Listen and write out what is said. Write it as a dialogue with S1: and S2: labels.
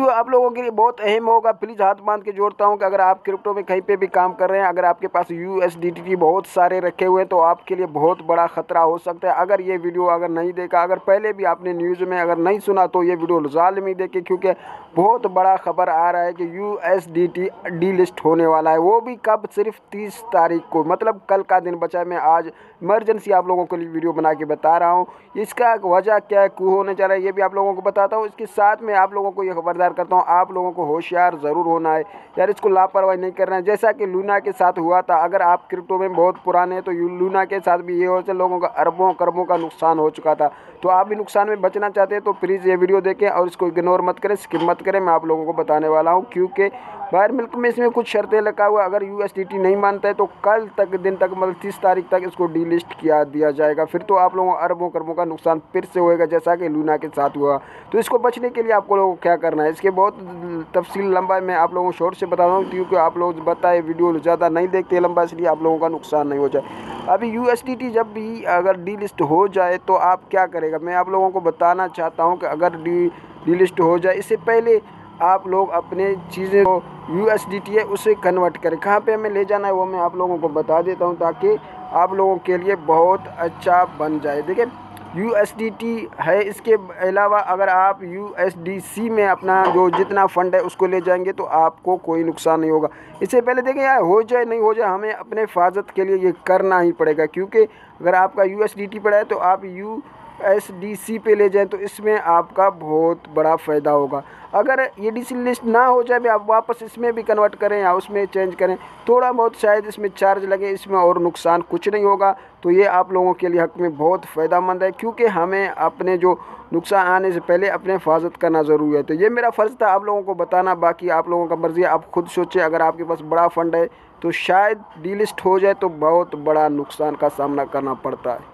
S1: Video आप लोगों के लिए बहुत अहम होगा। प्लीज़ हाथ बांध के जोड़ता हूँ कि अगर आप क्रिप्टो में कहीं पे भी काम कर रहे हैं, अगर आपके पास USDT बहुत सारे रखे हुए हैं तो आपके लिए बहुत बड़ा खतरा हो सकता है। अगर ये वीडियो अगर नहीं देखा, अगर पहले भी आपने न्यूज़ में अगर नहीं सुना तो ये वीडियो लाज़मी देखें, क्योंकि बहुत बड़ा खबर आ रहा है कि USDT डीलिस्ट होने वाला है। वो भी कब? सिर्फ 30 तारीख को, मतलब कल का दिन बचा है। मैं आज इमरजेंसी आप लोगों के लिए वीडियो बना के बता रहा हूँ। इसका वजह क्या है, क्यों होने जा रहा है, ये भी आप लोगों को बताता हूँ। इसके साथ में आप लोगों को ये खबरदार करता हूँ, आप लोगों को होशियार ज़रूर होना है यार, इसको लापरवाही नहीं करना है। जैसा कि लूना के साथ हुआ था, अगर आप क्रिप्टो में बहुत पुराने हैं तो लूना के साथ भी ये हो से लोगों का अरबों खरबों का नुकसान हो चुका था। तो आप भी नुकसान में बचना चाहते हैं तो प्लीज़ ये वीडियो देखें और इसको इग्नोर मत करें, स्किप मत करें। मैं आप लोगों को बताने वाला हूँ, क्योंकि बाहर मुल्क में इसमें कुछ शर्तें लगा हुआ। अगर USDT नहीं मानता है तो कल तक दिन तक, मतलब 30 तारीख तक इसको डीलिस्ट किया दिया जाएगा। फिर तो आप लोगों को अरबों खरबों का नुकसान फिर से होएगा, जैसा कि लूना के साथ हुआ। तो इसको बचने के लिए आपको लोगों को क्या करना है, इसके बहुत तफसील लंबा मैं आप लोगों को शॉर्ट से बता रहा हूँ, क्योंकि आप लोग बताए वीडियो ज़्यादा नहीं देखते लंबा, इसलिए आप लोगों का नुकसान नहीं हो जाए। अभी USDT जब भी अगर डीलिस्ट हो जाए तो आप क्या करेगा, मैं आप लोगों को बताना चाहता हूँ कि अगर डीलिस्ट हो जाए, इससे पहले आप लोग अपने चीज़ें जो USDT है उसे कन्वर्ट करें। कहाँ पे हमें ले जाना है वो मैं आप लोगों को बता देता हूँ, ताकि आप लोगों के लिए बहुत अच्छा बन जाए। देखिए USDT है, इसके अलावा अगर आप USDC में अपना जो जितना फ़ंड है उसको ले जाएंगे तो आपको कोई नुकसान नहीं होगा। इससे पहले देखें यार, हो जाए नहीं हो जाए, हमें अपने हिफाजत के लिए ये करना ही पड़ेगा, क्योंकि अगर आपका USDT पड़ा है तो आप USDC पे ले जाएं तो इसमें आपका बहुत बड़ा फ़ायदा होगा। अगर ये डीलिस्ट ना हो जाए भी, आप वापस इसमें भी कन्वर्ट करें या उसमें चेंज करें, थोड़ा बहुत शायद इसमें चार्ज लगे, इसमें और नुकसान कुछ नहीं होगा। तो ये आप लोगों के लिए हक़ में बहुत फ़ायदेमंद है, क्योंकि हमें अपने जो नुकसान आने से पहले अपने हिफाजत करना ज़रूरी है। तो ये मेरा फ़र्ज़ था आप लोगों को बताना, बाकी आप लोगों का मर्ज़ी है, आप खुद सोचें। अगर आपके पास बड़ा फ़ंड है तो शायद डीलिस्ट हो जाए तो बहुत बड़ा नुकसान का सामना करना पड़ता है।